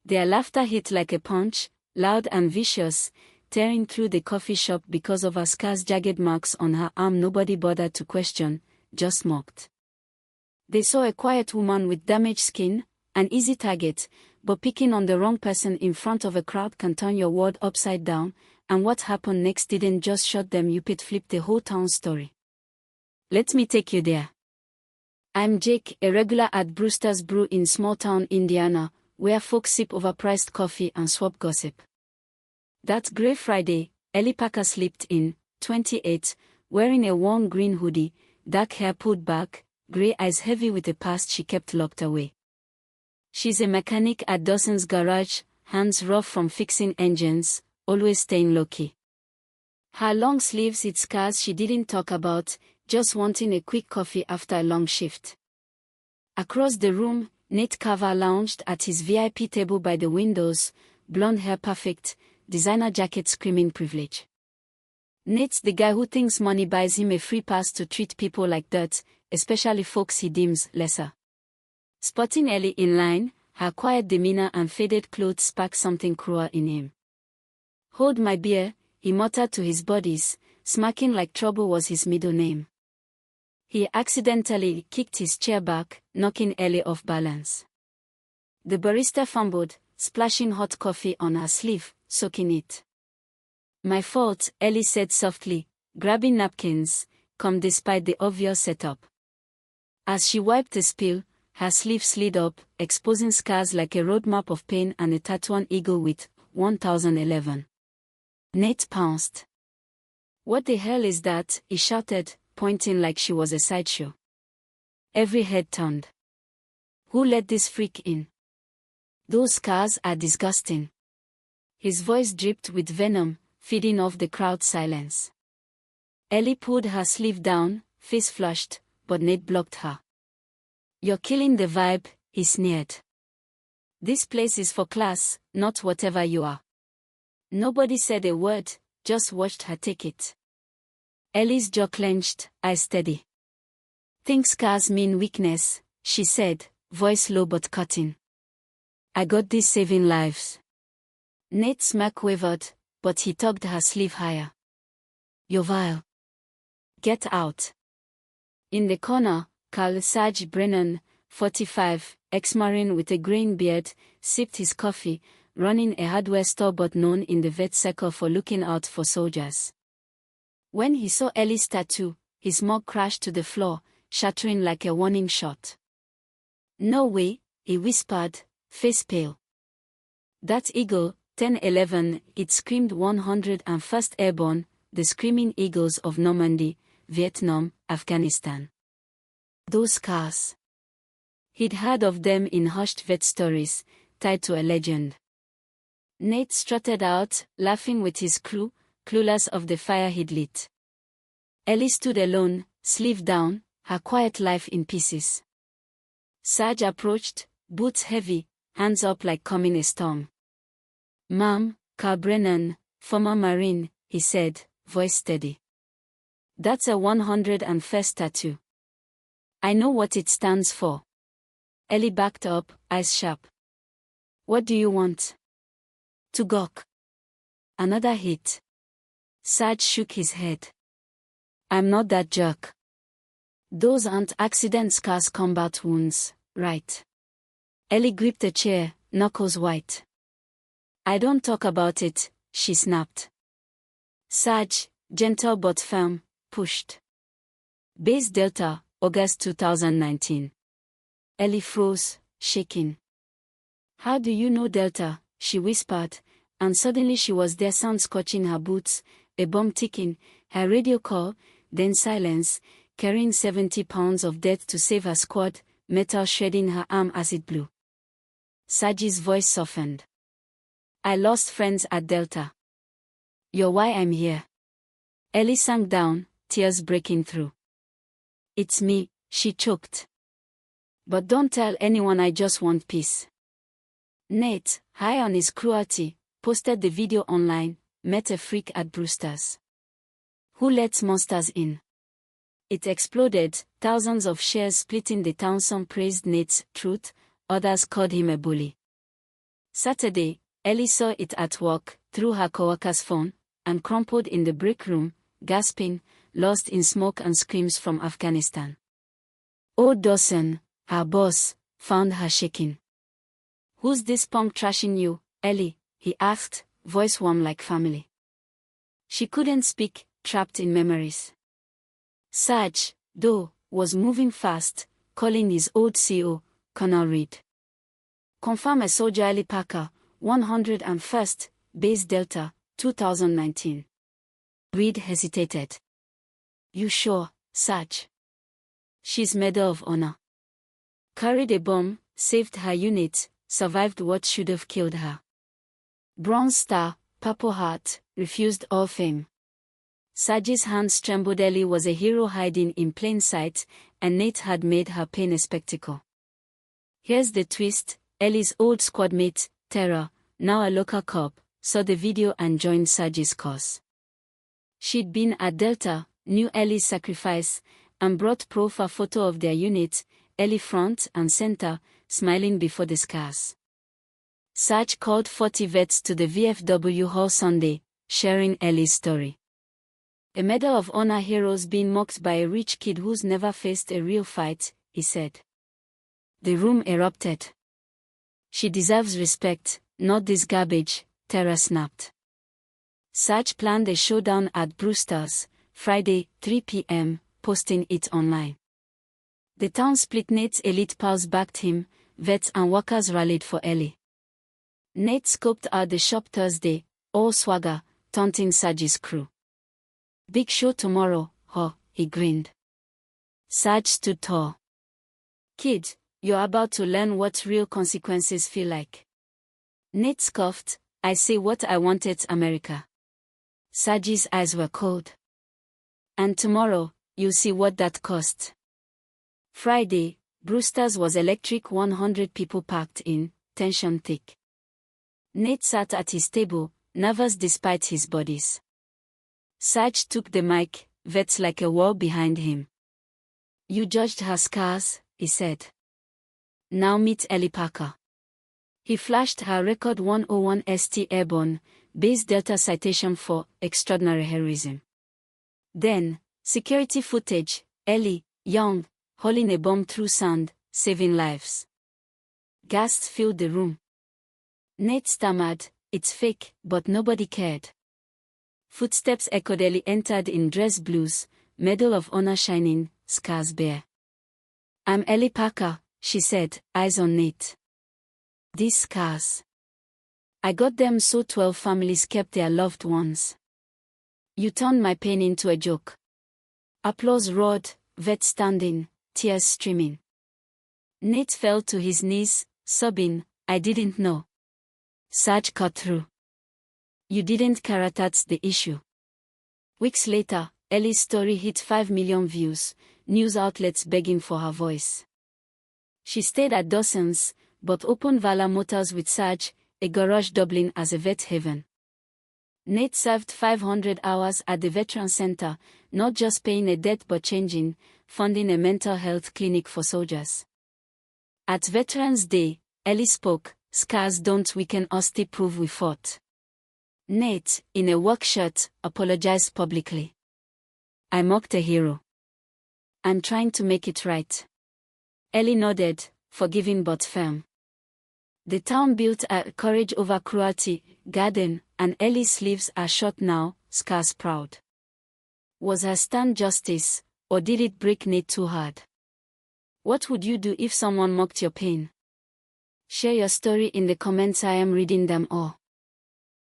Their laughter hit like a punch, loud and vicious, tearing through the coffee shop because of her scar's jagged marks on her arm. Nobody bothered to question, just mocked. They saw a quiet woman with damaged skin, an easy target, but picking on the wrong person in front of a crowd can turn your world upside down, and what happened next didn't just shock them, it flipped the whole town's story. Let me take you there. I'm Jake, a regular at Brewster's Brew in small-town Indiana, where folks sip overpriced coffee and swap gossip. That gray Friday, Ellie Parker slipped in, 28, wearing a worn green hoodie, dark hair pulled back, gray eyes heavy with a past she kept locked away. She's a mechanic at Dawson's garage, hands rough from fixing engines, always staying low-key. Her long sleeves hid scars she didn't talk about, just wanting a quick coffee after a long shift. Across the room, Nate Carver lounged at his VIP table by the windows, blonde hair perfect, designer jacket screaming privilege. Nate's the guy who thinks money buys him a free pass to treat people like dirt, especially folks he deems lesser. Spotting Ellie in line, her quiet demeanor and faded clothes sparked something cruel in him. "Hold my beer," he muttered to his buddies, smirking like trouble was his middle name. He accidentally kicked his chair back, knocking Ellie off balance. The barista fumbled, splashing hot coffee on her sleeve, soaking it. "My fault," Ellie said softly, grabbing napkins, calm despite the obvious setup. As she wiped the spill, her sleeve slid up, exposing scars like a roadmap of pain and a tattooed eagle with 1011. Nate pounced. "What the hell is that?" he shouted, pointing like she was a sideshow. Every head turned. "Who let this freak in? Those scars are disgusting." His voice dripped with venom, feeding off the crowd's silence. Ellie pulled her sleeve down, face flushed, but Nate blocked her. "You're killing the vibe," he sneered. "This place is for class, not whatever you are." Nobody said a word, just watched her take it. Ellie's jaw clenched, eyes steady. "Think scars mean weakness," she said, voice low but cutting. "I got this saving lives." Nate's smirk wavered, but he tugged her sleeve higher. "You're vile. Get out." In the corner, Carl Sarge Brennan, 45, ex-Marine with a graying beard, sipped his coffee, running a hardware store but known in the vet circle for looking out for soldiers. When he saw Ellie's tattoo, his mug crashed to the floor, shattering like a warning shot. "No way," he whispered, face pale. "That eagle, 1011, it screamed 101st Airborne, the Screaming Eagles of Normandy, Vietnam, Afghanistan. Those scars." He'd heard of them in hushed vet stories, tied to a legend. Nate strutted out, laughing with his crew, clueless of the fire he'd lit. Ellie stood alone, sleeve down, her quiet life in pieces. Sarge approached, boots heavy, hands up like coming a storm. "Ma'am, Carl Brennan, former Marine," he said, voice steady. "That's a 101st tattoo. I know what it stands for." Ellie backed up, eyes sharp. "What do you want?" "To gawk." Another hit. Sarge shook his head. "I'm not that jerk. Those aren't accident scars, combat wounds, right?" Ellie gripped a chair, knuckles white. "I don't talk about it," she snapped. Sarge, gentle but firm, pushed. "Base Delta, August 2019. Ellie froze, shaking. "How do you know Delta?" she whispered, and suddenly she was there, sound scorching her boots, a bomb ticking, her radio call, then silence, carrying 70 pounds of death to save her squad, metal shredding her arm as it blew. Sarge's voice softened. "I lost friends at Delta. You're why I'm here." Ellie sank down, tears breaking through. "It's me," she choked. "But don't tell anyone, I just want peace." Nate, high on his cruelty, posted the video online, met a freak at Brewster's. "Who lets monsters in?" It exploded, thousands of shares splitting the town. Some praised Nate's truth, others called him a bully. Saturday, Ellie saw it at work, through her coworker's phone, and crumpled in the break room, gasping, lost in smoke and screams from Afghanistan. Old Dawson, her boss, found her shaking. "Who's this punk trashing you, Ellie?" he asked, voice warm like family. She couldn't speak, trapped in memories. Sarge, though, was moving fast, calling his old CO, Colonel Reed. "Confirm a soldier Ellie Parker, 101st, Base Delta, 2019. Reed hesitated. "You sure, Sarge?" "She's Medal of Honor. Carried a bomb, saved her unit, survived what should have killed her. Bronze Star, Purple Heart, refused all fame." Sarge's hands trembled. Ellie was a hero hiding in plain sight, and Nate had made her pain a spectacle. Here's the twist: Ellie's old squadmate, Tara, now a local cop, saw the video and joined Sarge's cause. She'd been at Delta, knew Ellie's sacrifice, and brought proof a photo of their unit, Ellie front and center, smiling before the scars. Sarge called 40 vets to the VFW hall Sunday, sharing Ellie's story. "A Medal of Honor hero's being mocked by a rich kid who's never faced a real fight," he said. The room erupted. "She deserves respect, not this garbage," Tara snapped. Sarge planned a showdown at Brewster's, Friday, 3 p.m., posting it online. The town split. Nate's elite pals backed him, vets and workers rallied for Ellie. Nate scoped out the shop Thursday, all swagger, taunting Sarge's crew. "Big show tomorrow, huh?" he grinned. Sarge stood tall. "Kid, you're about to learn what real consequences feel like." Nate scoffed. "I say what I wanted, America." Sarge's eyes were cold. "And tomorrow, you'll see what that cost." Friday, Brewster's was electric. 100 people packed in, tension thick. Nate sat at his table, nervous despite his bodies. Sarge took the mic, vets like a wall behind him. "You judged her scars," he said. "Now meet Ellie Parker." He flashed her record 101 St. Airborne, Base Delta citation for extraordinary heroism. Then, security footage, Ellie, young, hauling a bomb through sand, saving lives. Gasps filled the room. Nate stammered, "It's fake," but nobody cared. Footsteps echoed. Ellie entered in dress blues, Medal of Honor shining, scars bare. "I'm Ellie Parker," she said, eyes on Nate. "These scars. I got them so 12 families kept their loved ones. You turned my pain into a joke." Applause roared, vets standing, tears streaming. Nate fell to his knees, sobbing, "I didn't know." Sarge cut through. "You didn't care, that's the issue." Weeks later, Ellie's story hit 5 million views, news outlets begging for her voice. She stayed at Dawson's, but opened Valor Motors with Sarge, a garage Dublin as a vet haven. Nate served 500 hours at the Veteran Center, not just paying a debt but changing, funding a mental health clinic for soldiers. At Veterans Day, Ellie spoke, "Scars don't weaken us, they prove we fought." Nate, in a work shirt, apologized publicly. "I mocked a hero. I'm trying to make it right." Ellie nodded, forgiving but firm. The town built a Courage Over Cruelty garden, and Ellie's sleeves are short now, scars proud. Was her stand justice, or did it break Nate too hard? What would you do if someone mocked your pain? Share your story in the comments. I am reading them all.